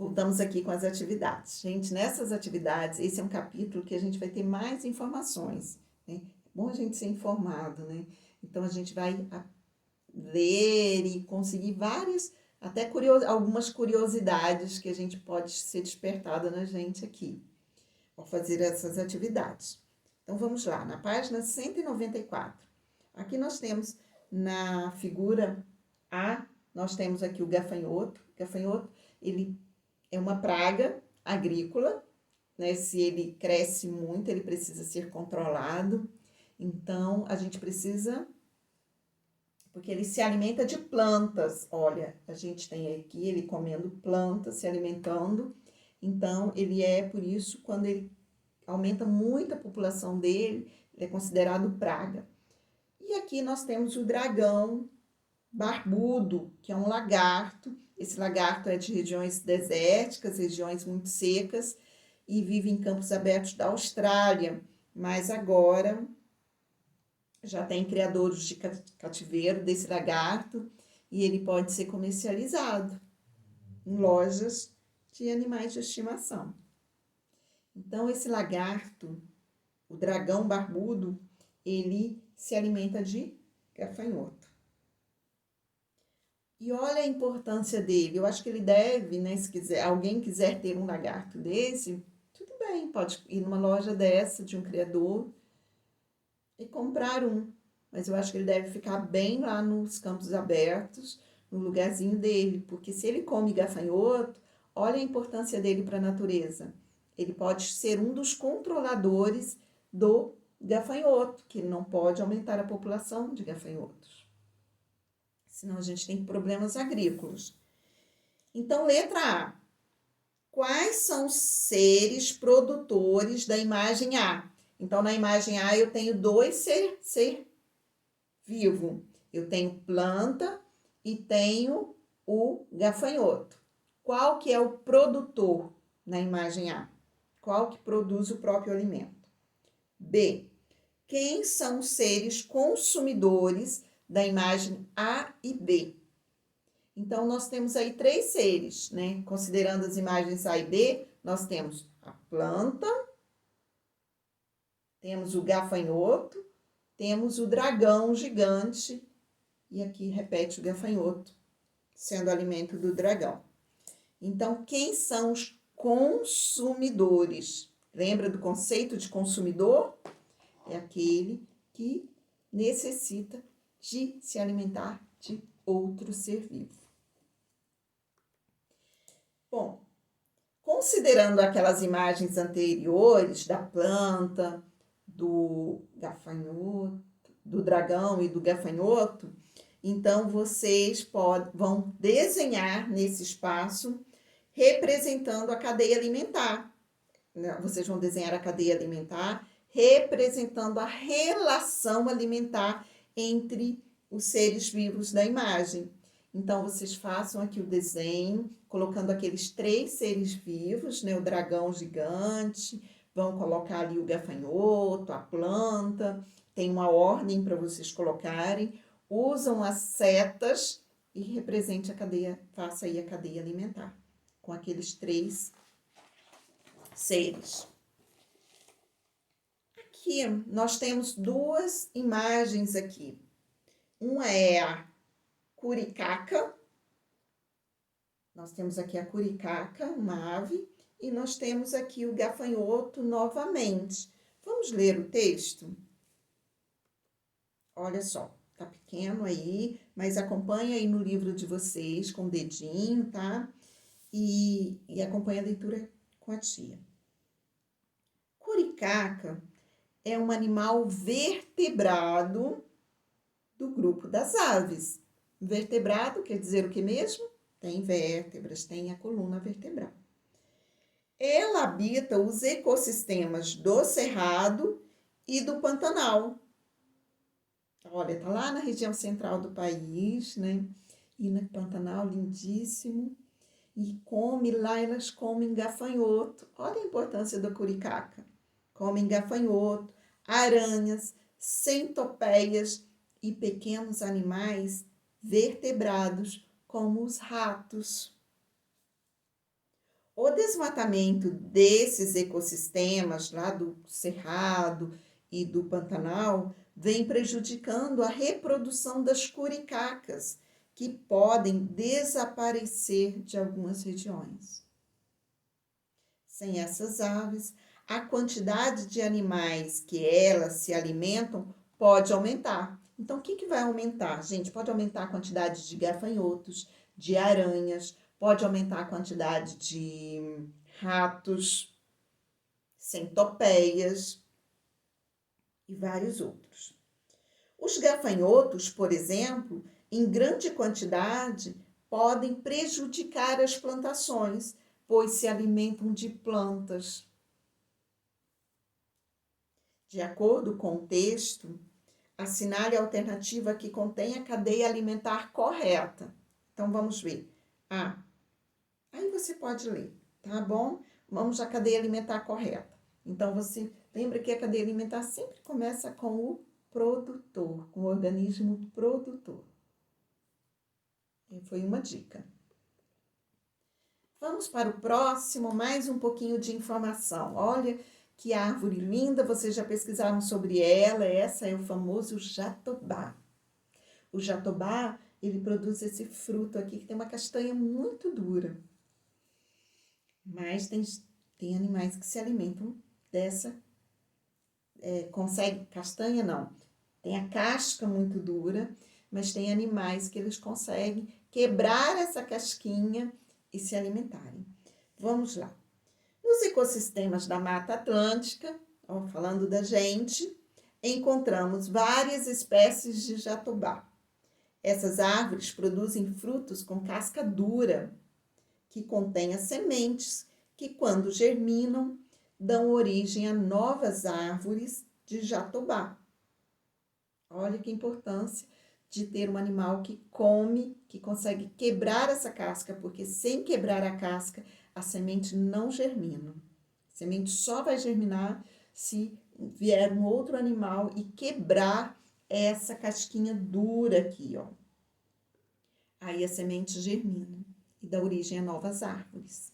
Voltamos aqui com as atividades. Gente, nessas atividades, esse é um capítulo que a gente vai ter mais informações, né? É bom a gente ser informado, né? Então, a gente vai ler e conseguir várias, até algumas curiosidades que a gente pode ser despertada na gente aqui, ao fazer essas atividades. Então, vamos lá, na página 194. Aqui nós temos, na figura A, nós temos aqui o gafanhoto. O gafanhoto, ele é uma praga agrícola, né? Se ele cresce muito, ele precisa ser controlado. Então, a gente precisa, porque ele se alimenta de plantas. Olha, a gente tem aqui ele comendo plantas, se alimentando. Então, ele é, por isso, quando ele aumenta muito a população dele, ele é considerado praga. E aqui nós temos o dragão barbudo, que é um lagarto. Esse lagarto é de regiões desérticas, regiões muito secas, e vive em campos abertos da Austrália. Mas agora já tem criadores de cativeiro desse lagarto e ele pode ser comercializado em lojas de animais de estimação. Então, esse lagarto, o dragão barbudo, ele se alimenta de gafanhoto. E olha a importância dele. Eu acho que ele deve, né? Se alguém quiser ter um lagarto desse, tudo bem, pode ir numa loja dessa, de um criador, e comprar um. Mas eu acho que ele deve ficar bem lá nos campos abertos, no lugarzinho dele. Porque se ele come gafanhoto, olha a importância dele para a natureza. Ele pode ser um dos controladores do gafanhoto, que não pode aumentar a população de gafanhotos. Senão a gente tem problemas agrícolas. Então, letra A. Quais são os seres produtores da imagem A? Então, na imagem A, eu tenho dois ser vivo. Eu tenho planta e tenho o gafanhoto. Qual que é o produtor na imagem A? Qual que produz o próprio alimento? B. Quem são os seres consumidores da imagem A e B? Então, nós temos aí três seres, né? Considerando as imagens A e B, nós temos a planta, temos o gafanhoto, temos o dragão gigante, e aqui repete o gafanhoto, sendo alimento do dragão. Então, quem são os consumidores? Lembra do conceito de consumidor? É aquele que necessita de se alimentar de outro ser vivo. Bom, considerando aquelas imagens anteriores da planta, do gafanhoto, do dragão e do gafanhoto, então vocês vão desenhar nesse espaço representando a cadeia alimentar. Vocês vão desenhar a cadeia alimentar representando a relação alimentar entre os seres vivos da imagem. Então, vocês façam aqui o desenho, colocando aqueles três seres vivos, né? O dragão gigante, vão colocar ali o gafanhoto, a planta, tem uma ordem para vocês colocarem, usam as setas e represente a cadeia, faça aí a cadeia alimentar, com aqueles três seres. Aqui, nós temos duas imagens aqui. Uma é a curicaca. Nós temos aqui a curicaca, uma ave, e nós temos aqui o gafanhoto novamente. Vamos ler o texto? Olha só, tá pequeno aí, mas acompanha aí no livro de vocês com o dedinho, tá? E acompanha a leitura com a tia. Curicaca é um animal vertebrado do grupo das aves. Vertebrado quer dizer o que mesmo? Tem vértebras, tem a coluna vertebral. Ela habita os ecossistemas do Cerrado e do Pantanal. Olha, tá lá na região central do país, né? E no Pantanal, lindíssimo. E lá elas comem gafanhoto. Olha a importância da curicaca. Comem gafanhoto, aranhas, centopeias e pequenos animais vertebrados, como os ratos. O desmatamento desses ecossistemas lá do Cerrado e do Pantanal vem prejudicando a reprodução das curicacas, que podem desaparecer de algumas regiões. Sem essas aves, a quantidade de animais que elas se alimentam pode aumentar. Então, o que vai aumentar? Gente, pode aumentar a quantidade de gafanhotos, de aranhas, pode aumentar a quantidade de ratos, centopeias e vários outros. Os gafanhotos, por exemplo, em grande quantidade, podem prejudicar as plantações, pois se alimentam de plantas. De acordo com o texto, assinale a alternativa que contém a cadeia alimentar correta. Então, vamos ver. Aí você pode ler, tá bom? Vamos à cadeia alimentar correta. Então, você lembra que a cadeia alimentar sempre começa com o produtor, com o organismo produtor. Foi uma dica. Vamos para o próximo, mais um pouquinho de informação. Olha que árvore linda, vocês já pesquisaram sobre ela, essa é o famoso jatobá. O jatobá, ele produz esse fruto aqui, que tem uma castanha muito dura. Mas tem animais que se alimentam dessa, castanha não, tem a casca muito dura, mas tem animais que eles conseguem quebrar essa casquinha e se alimentarem. Vamos lá. Nos ecossistemas da Mata Atlântica, falando da gente, encontramos várias espécies de jatobá. Essas árvores produzem frutos com casca dura, que contêm as sementes, que quando germinam, dão origem a novas árvores de jatobá. Olha que importância de ter um animal que come, que consegue quebrar essa casca, porque sem quebrar a casca, a semente não germina. A semente só vai germinar se vier um outro animal e quebrar essa casquinha dura aqui, ó. Aí a semente germina e dá origem a novas árvores.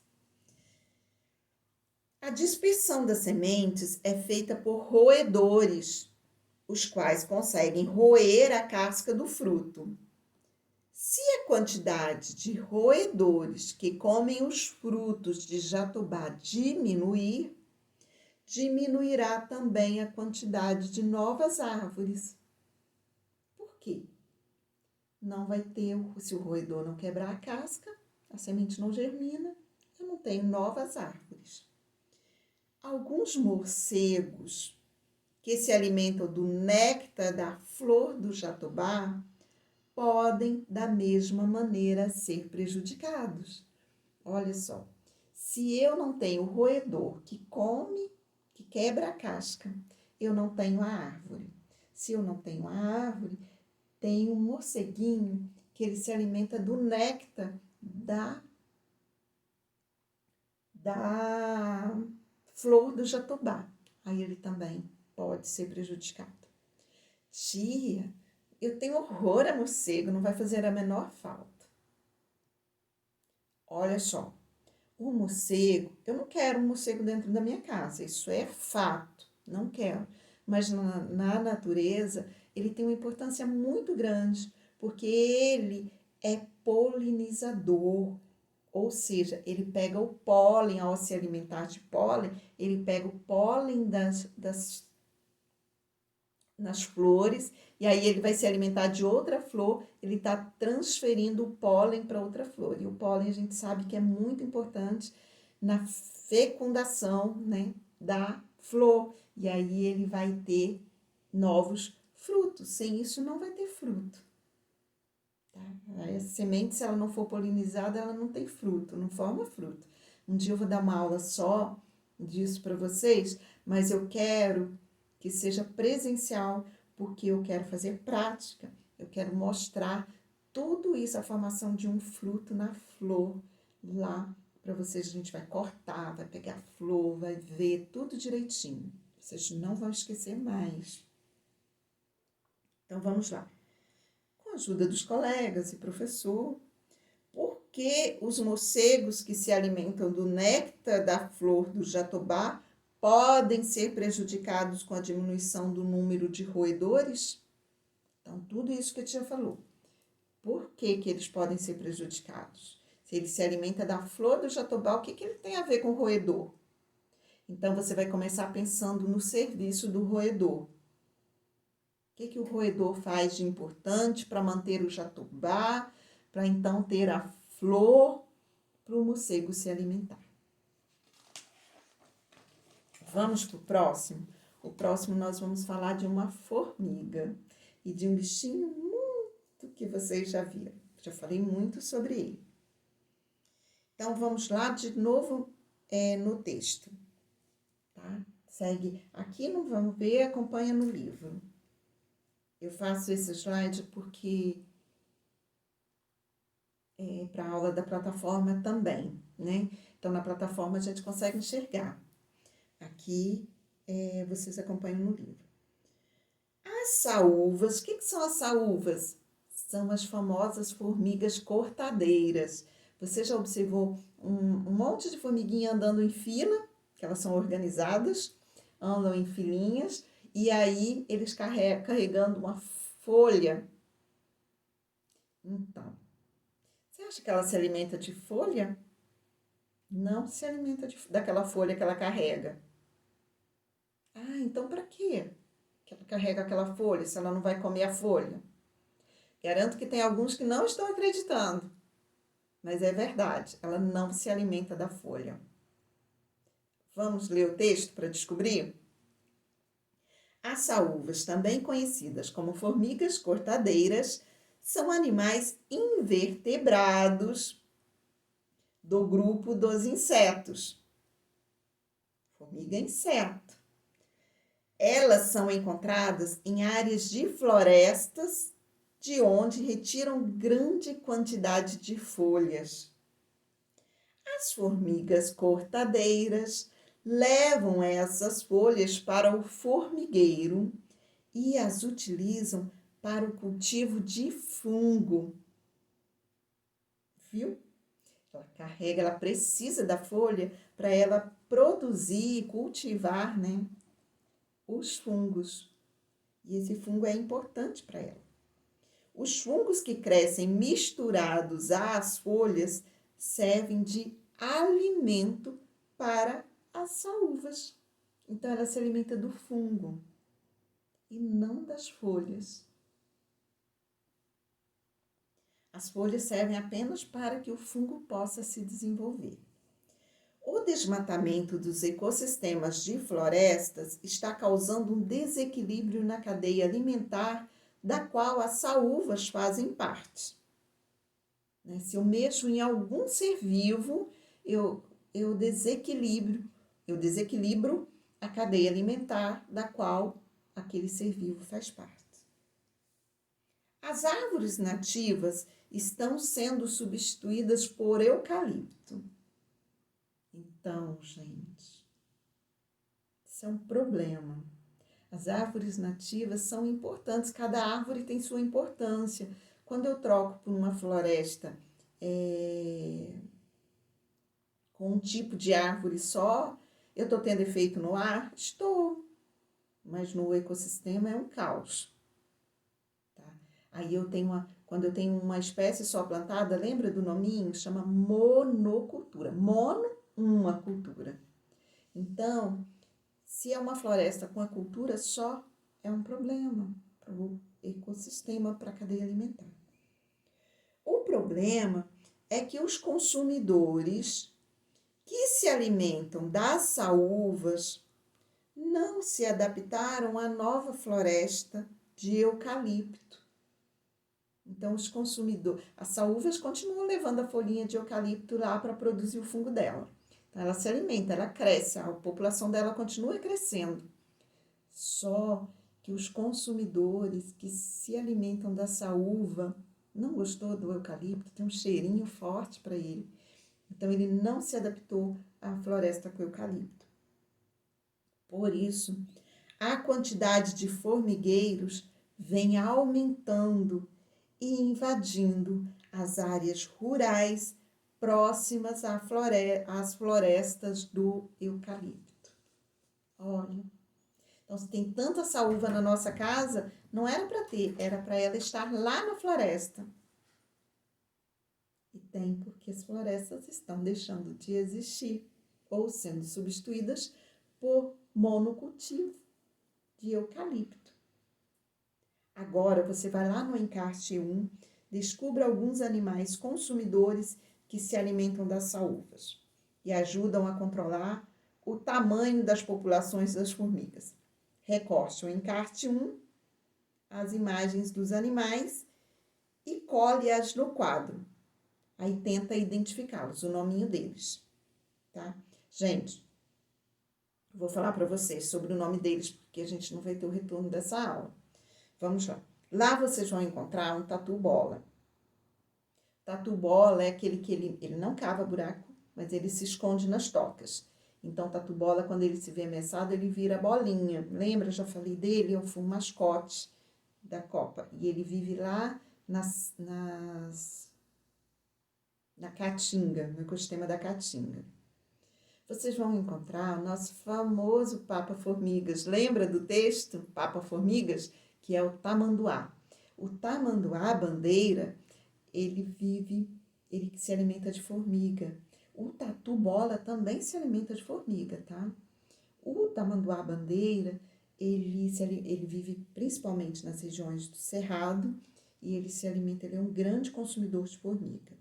A dispersão das sementes é feita por roedores, os quais conseguem roer a casca do fruto. Se a quantidade de roedores que comem os frutos de jatobá diminuir, diminuirá também a quantidade de novas árvores. Por quê? Não vai ter, se o roedor não quebrar a casca, a semente não germina, eu não tenho novas árvores. Alguns morcegos que se alimentam do néctar da flor do jatobá podem, da mesma maneira, ser prejudicados. Olha só, se eu não tenho roedor que come, que quebra a casca, eu não tenho a árvore. Se eu não tenho a árvore, tem um morceguinho que ele se alimenta do néctar da flor do jatobá. Aí ele também pode ser prejudicado. Tia, eu tenho horror a morcego, não vai fazer a menor falta. Olha só, o morcego, eu não quero um morcego dentro da minha casa, isso é fato, não quero. Mas na natureza, ele tem uma importância muito grande, porque ele é polinizador, ou seja, ele pega o pólen, ao se alimentar de pólen, ele pega o pólen nas flores, e aí ele vai se alimentar de outra flor, ele está transferindo o pólen para outra flor. E o pólen a gente sabe que é muito importante na fecundação, né, da flor. E aí ele vai ter novos frutos. Sem isso não vai ter fruto. Tá? A semente, se ela não for polinizada, ela não tem fruto, não forma fruto. Um dia eu vou dar uma aula só disso para vocês, mas eu quero que seja presencial, porque eu quero fazer prática, eu quero mostrar tudo isso, a formação de um fruto na flor, lá para vocês. A gente vai cortar, vai pegar a flor, vai ver tudo direitinho. Vocês não vão esquecer mais. Então, vamos lá. Com a ajuda dos colegas e professor, por que os morcegos que se alimentam do néctar da flor do jatobá podem ser prejudicados com a diminuição do número de roedores? Então, tudo isso que a tia falou. Por que eles podem ser prejudicados? Se ele se alimenta da flor do jatobá, o que ele tem a ver com o roedor? Então, você vai começar pensando no serviço do roedor. O que o roedor faz de importante para manter o jatobá, para então ter a flor para o morcego se alimentar? Vamos para o próximo? O próximo nós vamos falar de uma formiga e de um bichinho muito que vocês já viram. Já falei muito sobre ele. Então, vamos lá de novo no texto. Tá? Segue. Aqui não vamos ver, acompanha no livro. Eu faço esse slide porque para a aula da plataforma também, né? Então, na plataforma a gente consegue enxergar. Aqui, vocês acompanham no livro. As saúvas, o que são as saúvas? São as famosas formigas cortadeiras. Você já observou um monte de formiguinha andando em fila, que elas são organizadas, andam em filinhas, e aí eles carregando uma folha. Então, você acha que ela se alimenta de folha? Não se alimenta daquela folha que ela carrega. Ah, então para quê que ela carrega aquela folha se ela não vai comer a folha? Garanto que tem alguns que não estão acreditando, mas é verdade, ela não se alimenta da folha. Vamos ler o texto para descobrir? As saúvas, também conhecidas como formigas cortadeiras, são animais invertebrados do grupo dos insetos. Formiga é inseto. Elas são encontradas em áreas de florestas, de onde retiram grande quantidade de folhas. As formigas cortadeiras levam essas folhas para o formigueiro e as utilizam para o cultivo de fungo. Viu? Ela precisa da folha para ela produzir e cultivar, né, os fungos. E esse fungo é importante para ela. Os fungos que crescem misturados às folhas servem de alimento para as saúvas. Então, ela se alimenta do fungo e não das folhas. As folhas servem apenas para que o fungo possa se desenvolver. O desmatamento dos ecossistemas de florestas está causando um desequilíbrio na cadeia alimentar da qual as saúvas fazem parte. Se eu mexo em algum ser vivo, eu desequilibro a cadeia alimentar da qual aquele ser vivo faz parte. As árvores nativas estão sendo substituídas por eucalipto. Então, gente, isso é um problema. As árvores nativas são importantes, cada árvore tem sua importância. Quando eu troco por uma floresta com um tipo de árvore só, eu estou tendo efeito no ar? Estou, mas no ecossistema é um caos. Tá? Aí quando eu tenho uma espécie só plantada, lembra do nominho? Chama monocultura. Uma cultura. Então, se é uma floresta com a cultura só, é um problema para o ecossistema, para a cadeia alimentar. O problema é que os consumidores que se alimentam das saúvas não se adaptaram à nova floresta de eucalipto. Então, as saúvas continuam levando a folhinha de eucalipto lá para produzir o fungo dela. Então, ela se alimenta, ela cresce, a população dela continua crescendo. Só que os consumidores que se alimentam da saúva não gostou do eucalipto, tem um cheirinho forte para ele. Então, ele não se adaptou à floresta com eucalipto. Por isso, a quantidade de formigueiros vem aumentando e invadindo as áreas rurais próximas às florestas do eucalipto. Olha, então se tem tanta saúva na nossa casa, não era para ter, era para ela estar lá na floresta. E tem porque as florestas estão deixando de existir ou sendo substituídas por monocultivo de eucalipto. Agora você vai lá no encarte 1, descubra alguns animais consumidores que se alimentam das saúvas e ajudam a controlar o tamanho das populações das formigas. Recorte o encarte 1, as imagens dos animais e colhe-as no quadro. Aí tenta identificá-los, o nominho deles, tá? Gente, vou falar para vocês sobre o nome deles, porque a gente não vai ter o retorno dessa aula. Vamos lá. Lá vocês vão encontrar um tatu-bola. Tatu-bola é aquele que ele não cava buraco, mas ele se esconde nas tocas. Então, tatu-bola, quando ele se vê ameaçado, ele vira bolinha. Lembra? Já falei dele, é o mascote da Copa. E ele vive lá na caatinga, no ecossistema da caatinga. Vocês vão encontrar o nosso famoso Papa-formigas. Lembra do texto Papa-formigas? Que é o tamanduá. O tamanduá-bandeira, ele se alimenta de formiga. O tatu-bola também se alimenta de formiga, tá? O tamanduá-bandeira, ele vive principalmente nas regiões do Cerrado e ele é um grande consumidor de formiga.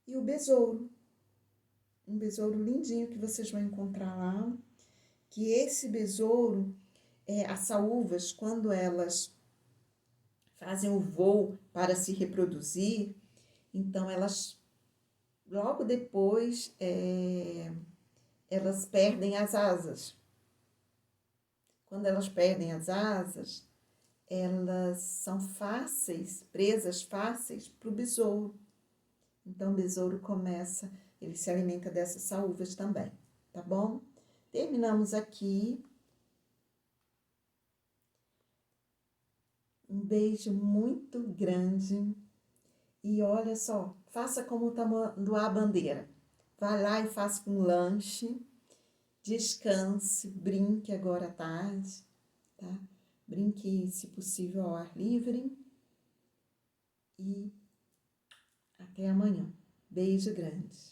E o besouro, um besouro lindinho que vocês vão encontrar lá, que esse besouro, as saúvas, quando elas fazem o voo para se reproduzir, então elas, logo depois, elas perdem as asas. Quando elas perdem as asas, elas são presas fáceis para o besouro. Então, o besouro ele se alimenta dessas saúvas também, tá bom? Terminamos aqui. Um beijo muito grande. E olha só, faça como o tamanduá-bandeira. Vai lá e faça um lanche, descanse, brinque agora à tarde, tá? Brinque, se possível, ao ar livre. E até amanhã. Beijo grande.